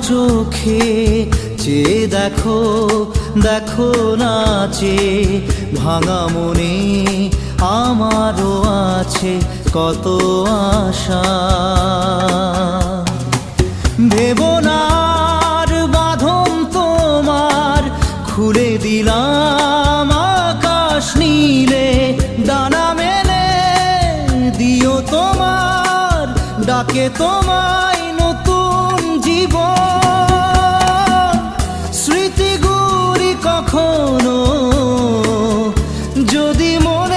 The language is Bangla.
চোখে চেয়ে দেখো, দেখো নাচে ভাঙা মনে আমারও আছে কত আশা। ভেবো না আর বাঁধন তোমার, খুলে দিলাম আকাশ নীলে, ডানা মেলে দিও তোমার ডাকে তোমায় নতুন জীবন। স্মৃতিগুলি কখনো যদি মনে